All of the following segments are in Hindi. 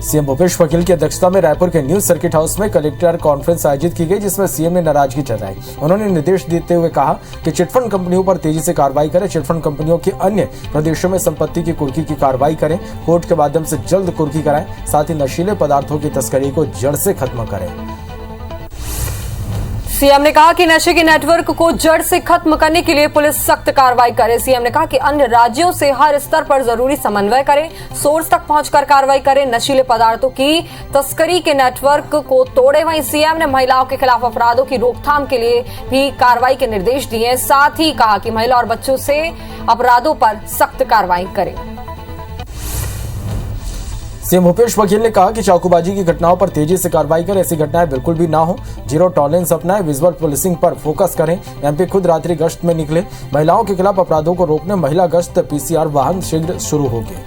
सीएम भूपेश बघेल की अध्यक्षता में रायपुर के न्यू सर्किट हाउस में कलेक्टर कॉन्फ्रेंस आयोजित की गई, जिसमें सीएम ने नाराजगी जताई। उन्होंने निर्देश देते हुए कहा कि चिटफंड कंपनियों पर तेजी से कार्रवाई करें, चिटफंड कंपनियों की अन्य प्रदेशों में संपत्ति की कुर्की की कार्रवाई करें, कोर्ट के माध्यम से जल्द कुर्की कराएं, साथ ही नशीले पदार्थों की तस्करी को जड़ से खत्म करें। सीएम ने कहा कि नशे के नेटवर्क को जड़ से खत्म करने के लिए पुलिस सख्त कार्रवाई करे। सीएम ने कहा कि अन्य राज्यों से हर स्तर पर जरूरी समन्वय करें, सोर्स तक पहुंचकर कार्रवाई करें, नशीले पदार्थों की तस्करी के नेटवर्क को तोड़े। वहीं सीएम ने महिलाओं के खिलाफ अपराधों की रोकथाम के लिए भी कार्रवाई के निर्देश दिए। साथ ही कहा कि महिला और बच्चों से अपराधों पर सख्त कार्रवाई करें। सीएम भूपेश बघेल ने कहा कि चाकूबाजी की घटनाओं पर तेजी से कार्रवाई करें, ऐसी घटनाएं बिल्कुल भी ना हो, जीरो टॉलरेंस अपनाएं, विजुअल पुलिसिंग पर फोकस करें। एमपी खुद रात्रि गश्त में निकले, महिलाओं के खिलाफ अपराधों को रोकने महिला गश्त पीसीआर वाहन शीघ्र शुरू होगी।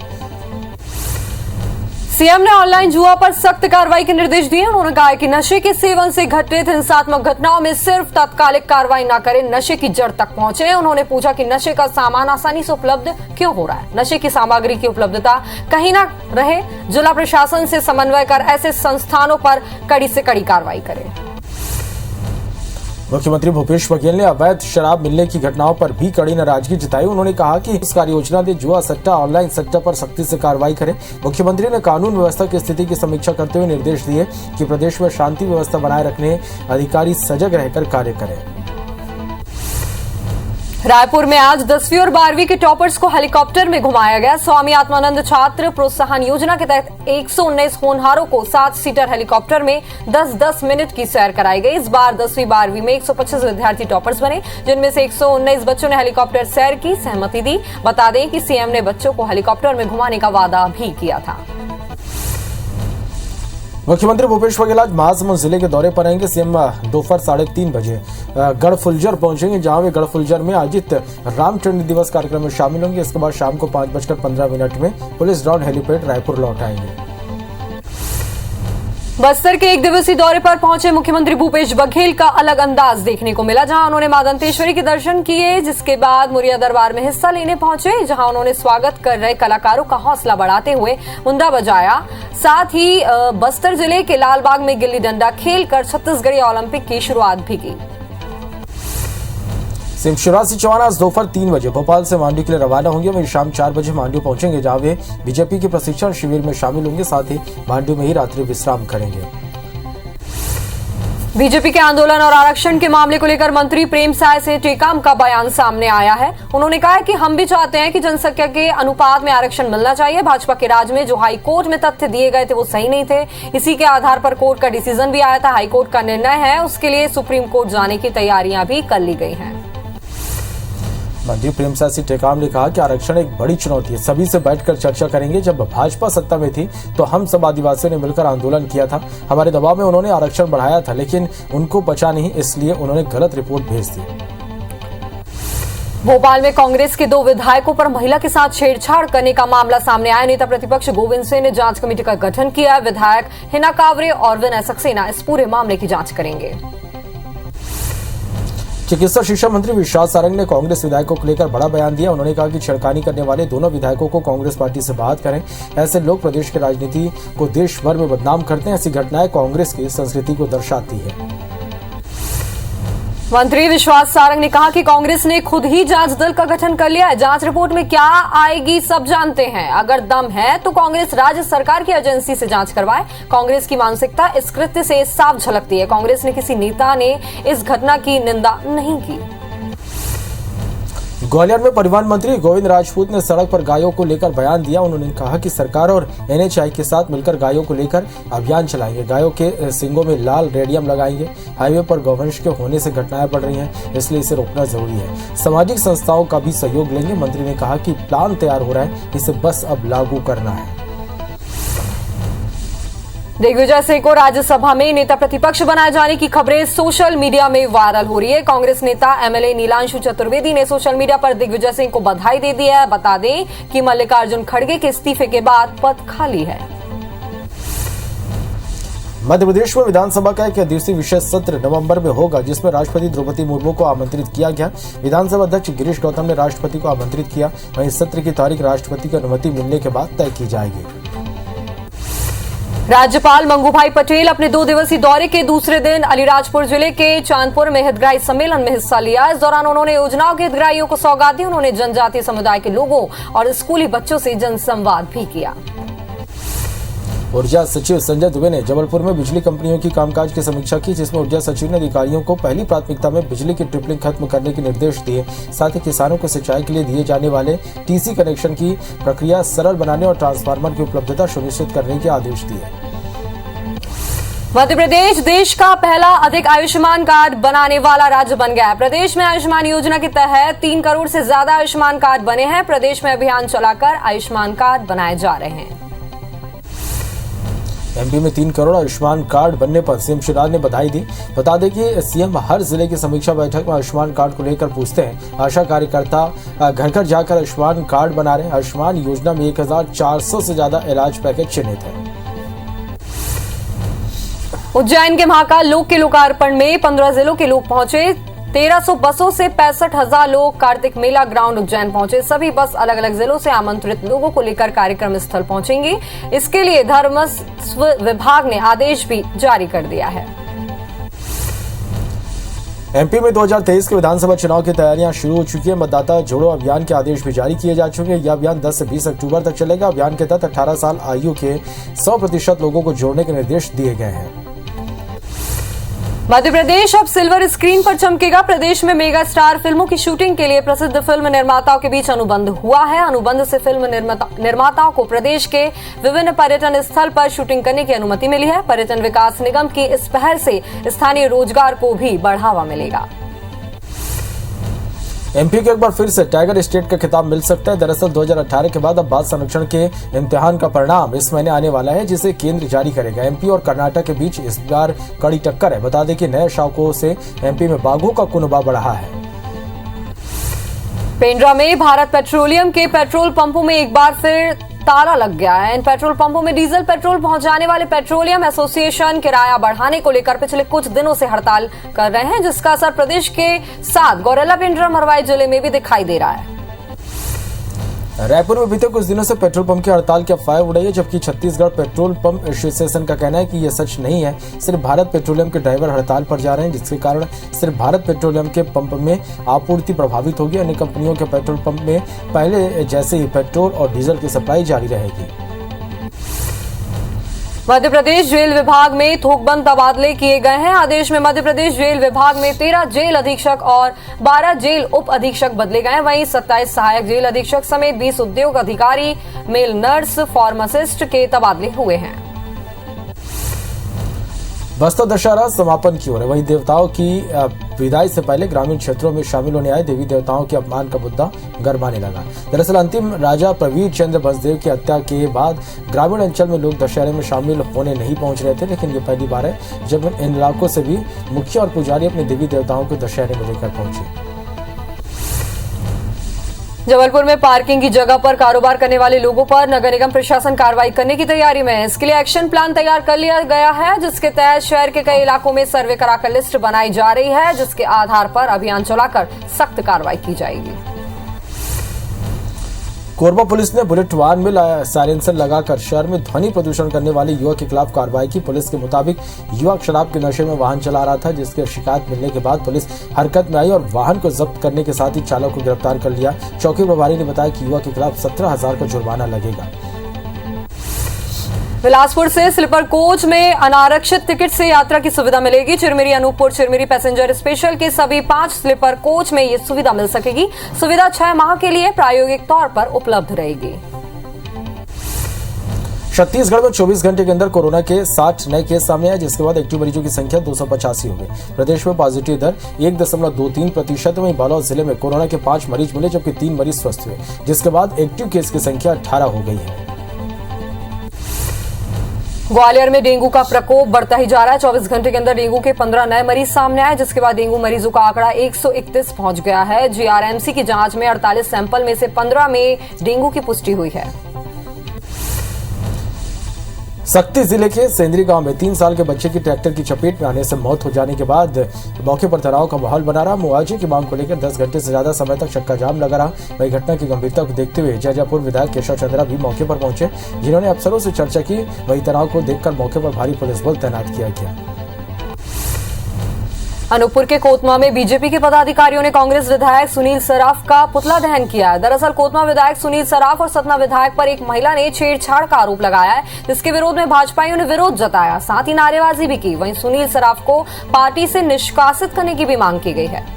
सीएम ने ऑनलाइन जुआ पर सख्त कार्रवाई के निर्देश दिए। उन्होंने कहा कि नशे के सेवन से घटित हिंसात्मक घटनाओं में सिर्फ तात्कालिक कार्रवाई न करें, नशे की जड़ तक पहुंचे। उन्होंने पूछा कि नशे का सामान आसानी से उपलब्ध क्यों हो रहा है, नशे की सामग्री की उपलब्धता कहीं न रहे, जिला प्रशासन से समन्वय कर ऐसे संस्थानों पर कड़ी से कड़ी कार्रवाई करें। मुख्यमंत्री भूपेश बघेल ने अवैध शराब मिलने की घटनाओं पर भी कड़ी नाराजगी जताई। उन्होंने कहा कि इस कार्य योजना में जुआ सट्टा, ऑनलाइन सट्टा पर सख्ती से कार्रवाई करें। मुख्यमंत्री ने कानून व्यवस्था की स्थिति की समीक्षा करते हुए निर्देश दिए कि प्रदेश में शांति व्यवस्था बनाए रखने अधिकारी सजग रहकर कार्य करें। रायपुर में आज 10वीं और 12वीं के टॉपर्स को हेलीकॉप्टर में घुमाया गया। स्वामी आत्मानंद छात्र प्रोत्साहन योजना के तहत 119 होनहारों को 7 सीटर हेलीकॉप्टर में 10-10 मिनट की सैर कराई गई। इस बार 10वीं 12वीं में 125 विद्यार्थी टॉपर्स बने, जिनमें से 119 बच्चों ने हेलीकॉप्टर सैर की सहमति दी। बता दें कि सीएम ने बच्चों को हेलीकॉप्टर में घुमाने का वादा भी किया था। मुख्यमंत्री भूपेश बघेल आज महासमुंद जिले के दौरे पर रहेंगे। सीएम दोपहर 3:30 बजे गढ़फुलझर पहुंचेंगे, जहां वे गढ़फुलझर में आयोजित रामचंद्र दिवस कार्यक्रम में शामिल होंगे। इसके बाद शाम को 5:15 में पुलिस ग्राउंड हेलीपैड रायपुर लौट आएंगे। बस्तर के 1 दिवसीय दौरे पर पहुंचे मुख्यमंत्री भूपेश बघेल का अलग अंदाज देखने को मिला, जहां उन्होंने मां दंतेश्वरी के दर्शन किए, जिसके बाद मुरिया दरबार में हिस्सा लेने पहुंचे, जहां उन्होंने स्वागत कर रहे कलाकारों का हौसला बढ़ाते हुए मुंदा बजाया। साथ ही बस्तर जिले के लालबाग में गिल्ली डंडा खेलकर छत्तीसगढ़ी ओलंपिक की शुरुआत भी की। सीएम शिवराज सिंह चौहान आज दोपहर 3 बजे भोपाल से मांडू के लिए रवाना होंगे। वहीं शाम 4 बजे मांडू पहुंचेंगे, जहां वे बीजेपी के प्रशिक्षण शिविर में शामिल होंगे। साथ ही मांडू में ही रात्रि विश्राम करेंगे। बीजेपी के आंदोलन और आरक्षण के मामले को लेकर मंत्री प्रेम साय से टेकाम का बयान सामने आया है। उन्होंने कहा है कि हम भी चाहते हैं कि जनसंख्या के अनुपात में आरक्षण मिलना चाहिए। भाजपा के राज में जो हाई कोर्ट में तथ्य दिए गए थे वो सही नहीं थे, इसी के आधार पर कोर्ट का डिसीजन भी आया था। हाई कोर्ट का निर्णय है, उसके लिए सुप्रीम कोर्ट जाने की तैयारियां भी कर ली गई हैं। मंत्री प्रेम साय सिंह टेकाम ने कहा कि आरक्षण एक बड़ी चुनौती है, सभी से बैठकर चर्चा करेंगे। जब भाजपा सत्ता में थी तो हम सब आदिवासियों ने मिलकर आंदोलन किया था, हमारे दबाव में उन्होंने आरक्षण बढ़ाया था, लेकिन उनको बचा नहीं, इसलिए उन्होंने गलत रिपोर्ट भेज दी। भोपाल में कांग्रेस के 2 विधायकों पर महिला के साथ छेड़छाड़ करने का मामला सामने आया। नेता प्रतिपक्ष गोविंद सिंह ने जांच कमेटी का गठन किया। विधायक हिना कावरे और विनय सक्सेना इस पूरे मामले की जांच करेंगे। चिकित्सा शिक्षा मंत्री विश्वास सारंग ने कांग्रेस विधायकों को लेकर बड़ा बयान दिया। उन्होंने कहा कि छेड़खानी करने वाले दोनों विधायकों को कांग्रेस पार्टी से बाहर करें। ऐसे लोग प्रदेश की राजनीति को देश भर में बदनाम करते हैं। ऐसी घटनाएं कांग्रेस की संस्कृति को दर्शाती है। मंत्री विश्वास सारंग ने कहा कि कांग्रेस ने खुद ही जांच दल का गठन कर लिया है। जांच रिपोर्ट में क्या आएगी सब जानते हैं। अगर दम है तो कांग्रेस राज्य सरकार की एजेंसी से जांच करवाए। कांग्रेस की मानसिकता इस कृत्य से साफ झलकती है। कांग्रेस ने किसी नेता ने इस घटना की निंदा नहीं की। ग्वालियर में परिवहन मंत्री गोविंद राजपूत ने सड़क पर गायों को लेकर बयान दिया। उन्होंने कहा कि सरकार और एनएचआई के साथ मिलकर गायों को लेकर अभियान चलाएंगे। गायों के सींगों में लाल रेडियम लगाएंगे। हाईवे पर गौवंश के होने से घटनाएं बढ़ रही हैं, इसलिए इसे रोकना जरूरी है। सामाजिक संस्थाओं का भी सहयोग लेंगे। मंत्री ने कहा कि प्लान तैयार हो रहा है, इसे बस अब लागू करना है। दिग्विजय सिंह को राज्यसभा में नेता प्रतिपक्ष बनाए जाने की खबरें सोशल मीडिया में वायरल हो रही है। कांग्रेस नेता एमएलए नीलांशु चतुर्वेदी ने सोशल मीडिया पर दिग्विजय सिंह को बधाई दे दी है। बता दें कि मल्लिकार्जुन खड़गे के इस्तीफे के बाद पद खाली है। मध्य प्रदेश में विधानसभा का 1 दिवसीय विशेष सत्र नवंबर में होगा, जिसमें राष्ट्रपति द्रौपदी मुर्मू को आमंत्रित किया गया। विधानसभा अध्यक्ष गिरीश गौतम ने राष्ट्रपति को आमंत्रित किया। वहीं सत्र की तारीख राष्ट्रपति की अनुमति मिलने के बाद तय की जाएगी। राज्यपाल मंगूभाई पटेल अपने 2 दिवसीय दौरे के दूसरे दिन अलीराजपुर जिले के चांदपुर में हितग्राही सम्मेलन में हिस्सा लिया। इस दौरान उन्होंने योजनाओं के हितग्राहियों को सौगात दी। उन्होंने जनजातीय समुदाय के लोगों और स्कूली बच्चों से जनसंवाद भी किया। ऊर्जा सचिव संजय दुबे ने जबलपुर में बिजली कंपनियों की कामकाज की समीक्षा की, जिसमें ऊर्जा सचिव ने अधिकारियों को पहली प्राथमिकता में बिजली की ट्रिपलिंग खत्म करने के निर्देश दिए। साथ ही किसानों को सिंचाई के लिए दिए जाने वाले टीसी कनेक्शन की प्रक्रिया सरल बनाने और ट्रांसफार्मर की उपलब्धता सुनिश्चित करने के आदेश दिए। मध्य प्रदेश देश का पहला अधिक आयुष्मान कार्ड बनाने वाला राज्य बन गया है। प्रदेश में आयुष्मान योजना के तहत 3 करोड़ से ज्यादा आयुष्मान कार्ड बने हैं। प्रदेश में अभियान चलाकर आयुष्मान कार्ड बनाए जा रहे हैं। एमपी में 3 करोड़ आयुष्मान कार्ड बनने पर सीएम शिवराज ने बधाई दी। बता दें कि सीएम हर जिले की समीक्षा बैठक में आयुष्मान कार्ड को लेकर पूछते हैं। आशा कार्यकर्ता घर घर जाकर आयुष्मान कार्ड बना रहे हैं। आयुष्मान योजना में 1400 से ज्यादा इलाज पैकेज चिन्हित है। उज्जैन के महाकाल लोक के लोकार्पण में 15 जिलों के लोग पहुंचे। 1300 बसों से 65,000 लोग कार्तिक मेला ग्राउंड उज्जैन पहुंचे। सभी बस अलग अलग जिलों से आमंत्रित लोगों को लेकर कार्यक्रम स्थल पहुंचेंगे। इसके लिए धर्मस्व विभाग ने आदेश भी जारी कर दिया है। एमपी में 2023 के विधानसभा चुनाव की तैयारियां शुरू हो चुकी है। मतदाता जोड़ो अभियान के आदेश भी जारी किए जा चुके हैं। यह अभियान 10 से 20 अक्टूबर तक चलेगा। अभियान के तहत 18 साल आयु के 100% लोगों को जोड़ने के निर्देश दिए गए हैं। मध्य प्रदेश अब सिल्वर स्क्रीन पर चमकेगा। प्रदेश में मेगा स्टार फिल्मों की शूटिंग के लिए प्रसिद्ध फिल्म निर्माताओं के बीच अनुबंध हुआ है। अनुबंध से फिल्म निर्माताओं को प्रदेश के विभिन्न पर्यटन स्थल पर शूटिंग करने की अनुमति मिली है। पर्यटन विकास निगम की इस पहल से स्थानीय रोजगार को भी बढ़ावा मिलेगा। एमपी को एक बार फिर से टाइगर स्टेट का खिताब मिल सकता है। दरअसल 2018 के बाद अब बाल संरक्षण के इम्तिहान का परिणाम इस महीने आने वाला है, जिसे केंद्र जारी करेगा। एमपी और कर्नाटक के बीच इस बार कड़ी टक्कर है। बता दें कि नए शावकों से एमपी में बाघों का कुनबा बढ़ा है। पेंड्रा में भारत पेट्रोलियम के पेट्रोल पंपों में एक बार फिर ताला लग गया है। इन पेट्रोल पंपों में डीजल पेट्रोल पहुंचाने वाले पेट्रोलियम एसोसिएशन किराया बढ़ाने को लेकर पिछले कुछ दिनों से हड़ताल कर रहे हैं, जिसका असर प्रदेश के साथ गौरेला पेंड्रा मरवाई जिले में भी दिखाई दे रहा है। रायपुर में बीते कुछ दिनों से पेट्रोल पंप की हड़ताल की अफवाह उड़ रही है, जबकि छत्तीसगढ़ पेट्रोल पंप एसोसिएशन का कहना है कि यह सच नहीं है। सिर्फ भारत पेट्रोलियम के ड्राइवर हड़ताल पर जा रहे हैं, जिसके कारण सिर्फ भारत पेट्रोलियम के पंप में आपूर्ति प्रभावित होगी। अन्य कंपनियों के पेट्रोल पंप में पहले जैसे ही पेट्रोल और डीजल की सप्लाई जारी रहेगी। मध्य प्रदेश जेल विभाग में थोकबंद तबादले किए गए हैं। आदेश में मध्य प्रदेश जेल विभाग में 13 जेल अधीक्षक और 12 जेल उप अधीक्षक बदले गए हैं। वहीं 27 सहायक जेल अधीक्षक समेत 20 उद्योग अधिकारी, मेल नर्स, फार्मासिस्ट के तबादले हुए हैं। बस्तर दशहरा समापन की ओर है। वहीं देवताओं की विदाई से पहले ग्रामीण क्षेत्रों में शामिल होने आए देवी देवताओं के अपमान का मुद्दा गरमाने लगा। दरअसल अंतिम राजा प्रवीर चंद्र बसदेव की हत्या के बाद ग्रामीण अंचल में लोग दशहरे में शामिल होने नहीं पहुंच रहे थे, लेकिन ये पहली बार है जब इन इलाकों से भी मुखिया और पुजारी अपने देवी देवताओं को दशहरे में लेकर पहुंचे। जबलपुर में पार्किंग की जगह पर कारोबार करने वाले लोगों पर नगर निगम प्रशासन कार्रवाई करने की तैयारी में है। इसके लिए एक्शन प्लान तैयार कर लिया गया है, जिसके तहत शहर के कई इलाकों में सर्वे कराकर लिस्ट बनाई जा रही है, जिसके आधार पर अभियान चलाकर सख्त कार्रवाई की जाएगी। कोरबा पुलिस ने बुलेट वाहन में साइलेंसर लगाकर शहर में ध्वनि प्रदूषण करने वाले युवक के खिलाफ कार्रवाई की। पुलिस के मुताबिक युवक शराब के नशे में वाहन चला रहा था, जिसकी शिकायत मिलने के बाद पुलिस हरकत में आई और वाहन को जब्त करने के साथ ही चालक को गिरफ्तार कर लिया। चौकी प्रभारी ने बताया कि युवक के खिलाफ 17,000 का जुर्माना लगेगा। बिलासपुर से स्लीपर कोच में अनारक्षित टिकट से यात्रा की सुविधा मिलेगी। चिरमिरी अनूपपुर चिरमिरी पैसेंजर स्पेशल के सभी 5 स्लीपर कोच में ये सुविधा मिल सकेगी। सुविधा 6 माह के लिए प्रायोगिक तौर पर उपलब्ध रहेगी। छत्तीसगढ़ में 24 घंटे के अंदर कोरोना के 60 नए केस सामने आए, जिसके बाद एक्टिव मरीजों की संख्या 285 हो गई। प्रदेश में पॉजिटिव दर 1.23% वहीं बालोद जिले में कोरोना के 5 मरीज मिले, जबकि 3 मरीज स्वस्थ हुए, जिसके बाद एक्टिव केस की संख्या 18 हो गई है। ग्वालियर में डेंगू का प्रकोप बढ़ता ही जा रहा है। 24 घंटे के अंदर डेंगू के 15 नए मरीज सामने आए, जिसके बाद डेंगू मरीजों का आंकड़ा 131 पहुंच गया है। जीआरएमसी की जांच में 48 सैंपल में से 15 में डेंगू की पुष्टि हुई है। सक्ती जिले के सेंद्री गांव में 3 साल के बच्चे की ट्रैक्टर की चपेट में आने से मौत हो जाने के बाद मौके पर तनाव का माहौल बना रहा। मुआवजे की मांग को लेकर 10 घंटे से ज्यादा समय तक चक्का जाम लगा रहा। वही घटना की गंभीरता को देखते हुए जैजापुर विधायक केशव चंद्रा भी मौके पर पहुंचे, जिन्होंने अफसरों से चर्चा की। वही तनाव को देखकर मौके पर भारी पुलिस बल तैनात किया गया। अनूपपुर के कोतमा में बीजेपी के पदाधिकारियों ने कांग्रेस विधायक सुनील सराफ का पुतला दहन किया। दरअसल कोतमा विधायक सुनील सराफ और सतना विधायक पर एक महिला ने छेड़छाड़ का आरोप लगाया है, जिसके विरोध में भाजपाइयों ने विरोध जताया, साथ ही नारेबाजी भी की। वहीं सुनील सराफ को पार्टी से निष्कासित करने की भी मांग की गई है।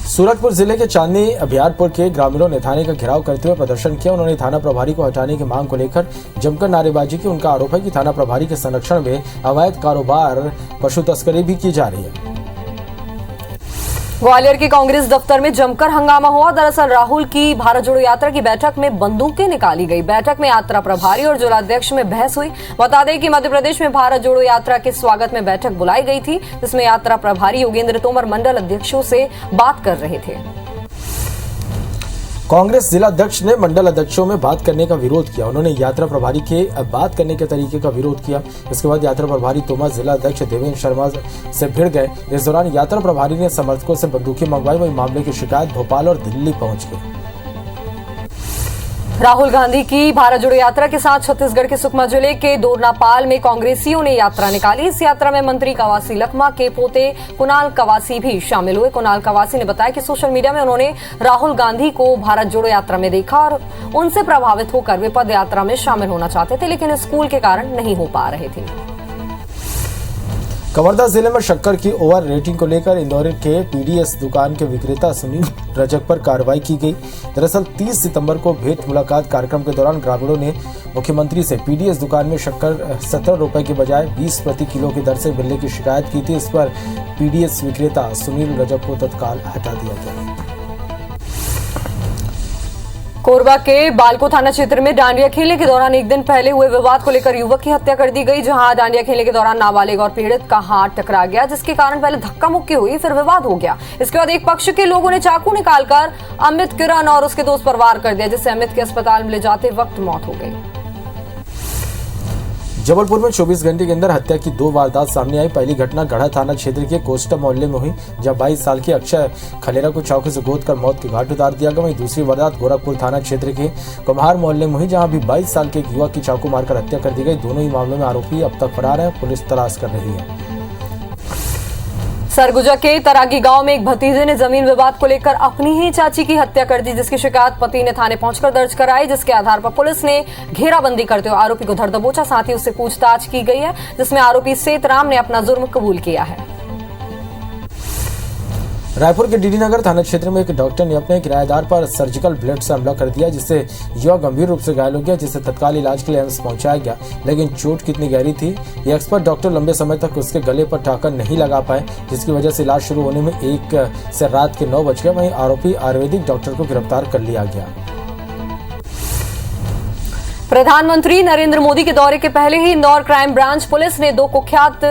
सूरजपुर जिले के चांदनी अभियारपुर के ग्रामीणों ने थाने का घेराव करते हुए प्रदर्शन किया। उन्होंने थाना प्रभारी को हटाने की मांग को लेकर जमकर नारेबाजी की। उनका आरोप है कि थाना प्रभारी के संरक्षण में अवैध कारोबार, पशु तस्करी भी की जा रही है। ग्वालियर के कांग्रेस दफ्तर में जमकर हंगामा हुआ। दरअसल राहुल की भारत जोड़ो यात्रा की बैठक में बंदूकें निकाली गई। बैठक में यात्रा प्रभारी और जिलाध्यक्ष में बहस हुई। बता दें कि मध्य प्रदेश में भारत जोड़ो यात्रा के स्वागत में बैठक बुलाई गई थी, जिसमें यात्रा प्रभारी योगेंद्र तोमर मंडल अध्यक्षों से बात कर रहे थे। कांग्रेस जिला अध्यक्ष ने मंडल अध्यक्षों में बात करने का विरोध किया। उन्होंने यात्रा प्रभारी के बात करने के तरीके का विरोध किया। इसके बाद यात्रा प्रभारी तोमर जिला अध्यक्ष देवेंद्र शर्मा से भिड़ गए। इस दौरान यात्रा प्रभारी ने समर्थकों से बंदूकें मंगवाई। वही मामले की शिकायत भोपाल और दिल्ली पहुंच गई। राहुल गांधी की भारत जोड़ो यात्रा के साथ छत्तीसगढ़ के सुकमा जिले के दोरनापाल में कांग्रेसियों ने यात्रा निकाली। इस यात्रा में मंत्री कवासी लखमा के पोते कुणाल कवासी भी शामिल हुए। कुणाल कवासी ने बताया कि सोशल मीडिया में उन्होंने राहुल गांधी को भारत जोड़ो यात्रा में देखा और उनसे प्रभावित होकर वे पद यात्रा में शामिल होना चाहते थे, लेकिन स्कूल के कारण नहीं हो पा रहे थे। कवर्धा जिले में शक्कर की ओवर रेटिंग को लेकर इंदौर के पीडीएस दुकान के विक्रेता सुनील रजक पर कार्रवाई की गई। दरअसल 30 सितंबर को भेंट मुलाकात कार्यक्रम के दौरान ग्रामीणों ने मुख्यमंत्री से पीडीएस दुकान में शक्कर 17 रुपए के बजाय 20 प्रति किलो की दर से मिलने की शिकायत की थी। इस पर पीडीएस विक्रेता सुनील रजक को तत्काल हटा दिया गया। कोरबा के बालको थाना क्षेत्र में डांडिया खेलने के दौरान एक दिन पहले हुए विवाद को लेकर युवक की हत्या कर दी गई। जहां डांडिया खेलने के दौरान नाबालिग और पीड़ित का हाथ टकरा गया, जिसके कारण पहले धक्का मुक्की हुई, फिर विवाद हो गया। इसके बाद एक पक्ष के लोगों ने चाकू निकालकर अमित किरण और उसके दोस्त पर वार कर दिया, जिससे अमित के अस्पताल में ले जाते वक्त मौत हो गई। जबलपुर में 24 घंटे के अंदर हत्या की 2 वारदात सामने आई। पहली घटना गढ़ा थाना क्षेत्र के कोस्टा मोहल्ले में हुई, जब 22 साल के अक्षय खलेरा को चाकू से गोदकर मौत के घाट उतार दिया गया। वहीं दूसरी वारदात गोरखपुर थाना क्षेत्र के कुम्हार मोहल्ले में हुई, जहां भी 22 साल के एक युवक की चाकू मारकर हत्या कर दी गई। दोनों ही मामलों में आरोपी अब तक फरार है, पुलिस तलाश कर रही है। सरगुजा के तरागी गांव में एक भतीजे ने जमीन विवाद को लेकर अपनी ही चाची की हत्या कर दी, जिसकी शिकायत पति ने थाने पहुंचकर दर्ज कराई। जिसके आधार पर पुलिस ने घेराबंदी करते हुए आरोपी को धर दबोचा, साथ ही उससे पूछताछ की गई है, जिसमें आरोपी सेतराम ने अपना जुर्म कबूल किया है। रायपुर के डीडी नगर थाना क्षेत्र में एक डॉक्टर ने अपने किराएदार पर सर्जिकल ब्लेड से हमला कर दिया, जिससे युवक गंभीर रूप से घायल हो गया, जिसे तत्काल इलाज के लिए एम्स पहुंचाया गया। लेकिन चोट कितनी गहरी थी, ये एक्सपर्ट डॉक्टर लंबे समय तक उसके गले पर टाँका नहीं लगा पाए, जिसकी वजह से इलाज शुरू होने में 1 से रात के 9 बज गए। वहीं आरोपी आयुर्वेदिक डॉक्टर को गिरफ्तार कर लिया गया। प्रधानमंत्री नरेंद्र मोदी के दौरे के पहले ही इंदौर क्राइम ब्रांच पुलिस ने 2 कुख्यात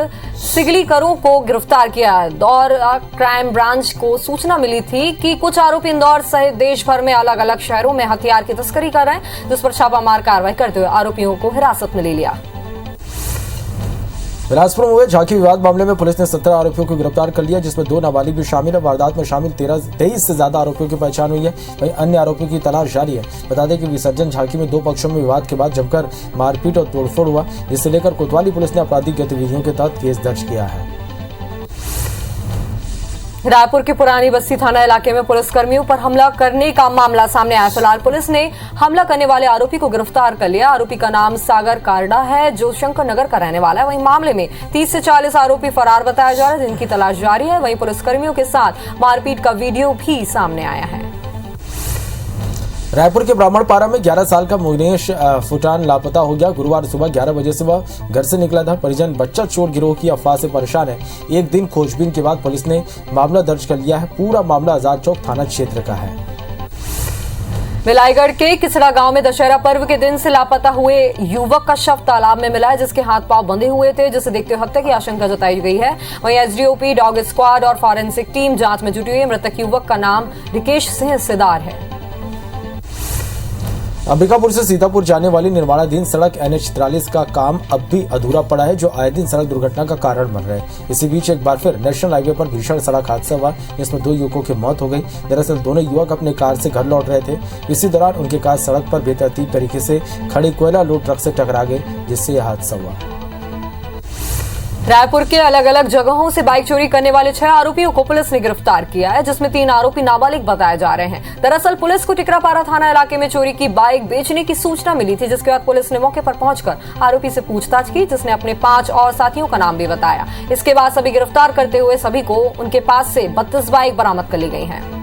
सिगलीकरों को गिरफ्तार किया। इंदौर क्राइम ब्रांच को सूचना मिली थी कि कुछ आरोपी इंदौर सहित देश भर में अलग अलग शहरों में हथियार की तस्करी कर रहे हैं, जिस पर छापामार कार्रवाई करते हुए आरोपियों को हिरासत में ले लिया। बिलासपुर में हुए झांकी विवाद मामले में पुलिस ने 17 आरोपियों को गिरफ्तार कर लिया, जिसमें 2 नाबालिग भी शामिल है। वारदात में शामिल 23 से ज्यादा आरोपियों की पहचान हुई है। वहीं अन्य आरोपियों की तलाश जारी है। बता दें कि विसर्जन झांकी में 2 पक्षों में विवाद के बाद जमकर मारपीट और तोड़फोड़ हुआ, जिसे लेकर कोतवाली पुलिस ने आपराधिक गतिविधियों के तहत केस दर्ज किया है। रायपुर के पुरानी बस्ती थाना इलाके में पुलिसकर्मियों पर हमला करने का मामला सामने आया। फिलहाल पुलिस ने हमला करने वाले आरोपी को गिरफ्तार कर लिया। आरोपी का नाम सागर कारडा है, जो शंकर नगर का रहने वाला है। वहीं मामले में 30 से 40 आरोपी फरार बताया जा रहा है, जिनकी तलाश जारी है। वहीं पुलिसकर्मियों के साथ मारपीट का वीडियो भी सामने आया है। रायपुर के ब्राह्मणपारा में 11 साल का मुनेश फुटान लापता हो गया। गुरुवार सुबह 11 बजे से वह घर से निकला था। परिजन बच्चा चोर गिरोह की अफवाह से परेशान है। एक दिन खोजबीन के बाद पुलिस ने मामला दर्ज कर लिया है। पूरा मामला आजाद चौक थाना क्षेत्र का है। मिलाईगढ़ के किसड़ा गांव में दशहरा पर्व के दिन से लापता हुए युवक का शव तालाब में मिला है, जिसके हाथ पांव बंधे हुए थे, जिसे देखते हुए हत्या की आशंका जताई गई है। वहीं एसडीओपी, डॉग स्क्वाड और फॉरेंसिक टीम जांच में जुटी हुई है। मृतक युवक का नाम रिकेश सिंह सिदार है। अंबिकापुर से सीतापुर जाने वाली निर्माणाधीन सड़क NH43 का काम अब भी अधूरा पड़ा है, जो आए दिन सड़क दुर्घटना का कारण बन रहे हैं। इसी बीच एक बार फिर नेशनल हाईवे पर भीषण सड़क हादसा हुआ, जिसमें 2 युवकों की मौत हो गई। दरअसल दोनों युवक अपने कार से घर लौट रहे थे। इसी दौरान उनकी कार सड़क पर बेतरतीब तरीके से खड़ी कोयला लोड ट्रक से टकरा गई, जिससे यह हादसा हुआ। रायपुर के अलग अलग जगहों से बाइक चोरी करने वाले 6 आरोपियों को पुलिस ने गिरफ्तार किया है, जिसमें 3 आरोपी नाबालिग बताए जा रहे हैं। दरअसल पुलिस को टिकरापारा थाना इलाके में चोरी की बाइक बेचने की सूचना मिली थी, जिसके बाद पुलिस ने मौके पर पहुंचकर आरोपी से पूछताछ की, जिसने अपने 5 और साथियों का नाम भी बताया। इसके बाद सभी गिरफ्तार करते हुए सभी को उनके पास से 32 बाइक बरामद कर ली गई हैं।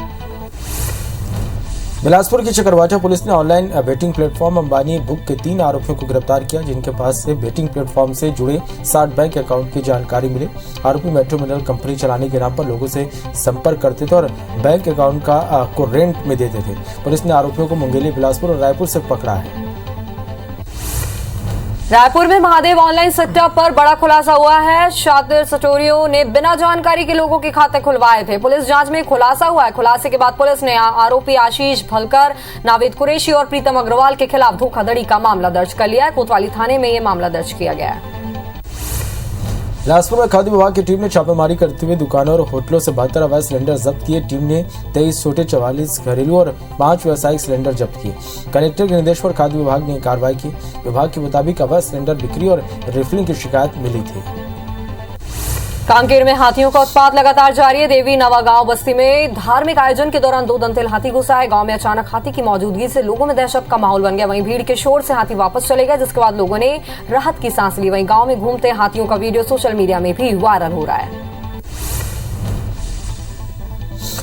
बिलासपुर की चकरवाटा पुलिस ने online betting platform Ambani book के 3 आरोपियों को गिरफ्तार किया, जिनके पास से बेटिंग प्लेटफॉर्म से जुड़े 60 बैंक अकाउंट की जानकारी मिली। आरोपी मेट्रो मिनरल कंपनी चलाने के नाम पर लोगों से संपर्क करते थे और बैंक अकाउंट को रेंट में देते थे। पुलिस ने आरोपियों को मुंगेली, बिलासपुर और रायपुर से पकड़ा है। रायपुर में महादेव ऑनलाइन सट्टा पर बड़ा खुलासा हुआ है। शातिर सटोरियों ने बिना जानकारी के लोगों के खाते खुलवाए थे। पुलिस जांच में खुलासा हुआ है। खुलासे के बाद पुलिस ने आरोपी आशीष भलकर, नावेद कुरैशी और प्रीतम अग्रवाल के खिलाफ धोखाधड़ी का मामला दर्ज कर लिया है। कोतवाली थाने में यह मामला दर्ज किया गया है। बिलासपुर में खाद्य विभाग की टीम ने छापेमारी करते हुए दुकानों और होटलों से 72 अवैध सिलेंडर जब्त किए। टीम ने 23 छोटे, 44 घरेलू और 5 व्यावसायिक सिलेंडर जब्त किए। कलेक्टर के निर्देश पर खाद्य विभाग ने कार्रवाई की। विभाग के मुताबिक अवैध सिलेंडर बिक्री और रिफिलिंग की शिकायत मिली थी। कांकेर में हाथियों का उत्पात लगातार जारी है। देवी नवा गांव बस्ती में धार्मिक आयोजन के दौरान 2 दंतेल हाथी घुसा है। गांव में अचानक हाथी की मौजूदगी से लोगों में दहशत का माहौल बन गया। वहीं भीड़ के शोर से हाथी वापस चले गए, जिसके बाद लोगों ने राहत की सांस ली। वहीं गांव में घूमते हाथियों का वीडियो सोशल मीडिया में भी वायरल हो रहा है।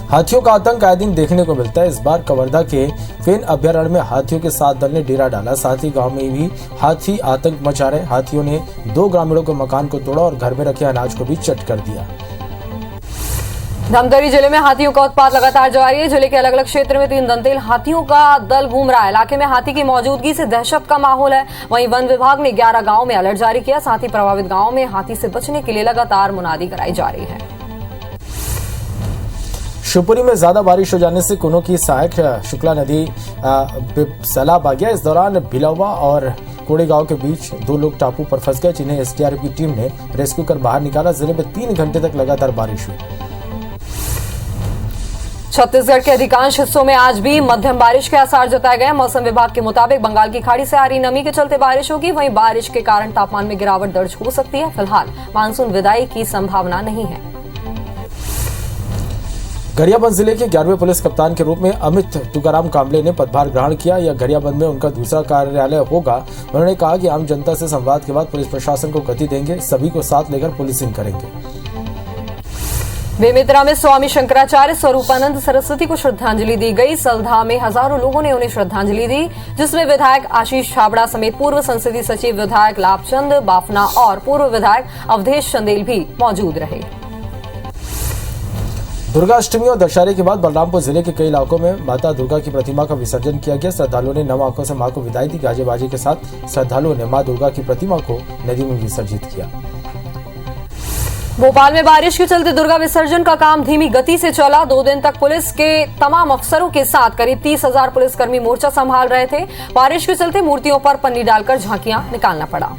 हाथियों का आतंक आए दिन देखने को मिलता है। इस बार कवर्धा के फेन अभ्यारण्य में हाथियों के 7 दल ने डेरा डाला। साथ ही गांव में भी हाथी आतंक मचा रहे। हाथियों ने 2 ग्रामीणों के मकान को तोड़ा और घर में रखे अनाज को भी चट कर दिया। धमतरी जिले में हाथियों का उत्पात लगातार जारी है। जिले के अलग अलग क्षेत्र में 3 दंतेल हाथियों का दल घूम रहा है। इलाके में हाथी की मौजूदगी से दहशत का माहौल है। वहीं वन विभाग ने 11 गांवों में अलर्ट जारी किया। साथ ही प्रभावित गांवों में हाथी से बचने के लिए लगातार मुनादी कराई जा रही है। शिवपुरी में ज्यादा बारिश हो जाने से कुनो की सहायक शुक्ला नदी सैलाब आ गया। इस दौरान भिलौवा और कोड़े गांव के बीच 2 लोग टापू पर फंस गए, जिन्हें SDRF की टीम ने रेस्क्यू कर बाहर निकाला। जिले में 3 घंटे तक लगातार बारिश हुई। छत्तीसगढ़ के अधिकांश हिस्सों में आज भी मध्यम बारिश के आसार जताए गए। मौसम विभाग के मुताबिक बंगाल की खाड़ी से आ रही नमी के चलते बारिश होगी। वहीं बारिश के कारण तापमान में गिरावट दर्ज हो सकती है। फिलहाल मानसून विदाई की संभावना नहीं है। गरियाबंद जिले के 11वें पुलिस कप्तान के रूप में अमित तुकाराम कांबले ने पदभार ग्रहण किया। यह गरियाबंद में उनका दूसरा कार्यालय होगा। उन्होंने कहा कि आम जनता से संवाद के बाद पुलिस प्रशासन को गति देंगे, सभी को साथ लेकर पुलिसिंग करेंगे। बेमेतरा में स्वामी शंकराचार्य स्वरूपानंद सरस्वती को श्रद्धांजलि दी गई। सलधा में हजारों लोगों ने उन्हें श्रद्धांजलि दी, जिसमें विधायक आशीष छाबड़ा समेत पूर्व संसदीय सचिव विधायक लाभचंद बाफना और पूर्व विधायक अवधेश चंदेल भी मौजूद रहे। दुर्गाष्टमी और दशहरे के बाद बलरामपुर जिले के कई इलाकों में माता दुर्गा की प्रतिमा का विसर्जन किया गया। श्रद्धालुओं ने 9 आंखों से मां को विदाई दी। गाजे बाजे के साथ श्रद्धालुओं ने मां दुर्गा की प्रतिमा को नदी में विसर्जित किया। भोपाल में बारिश के चलते दुर्गा विसर्जन का काम धीमी गति से चला। 2 दिन तक पुलिस के तमाम अफसरों के साथ करीब 30,000 पुलिसकर्मी मोर्चा संभाल रहे थे। बारिश के चलते मूर्तियों पर पन्नी डालकर झांकियां निकालना पड़ा।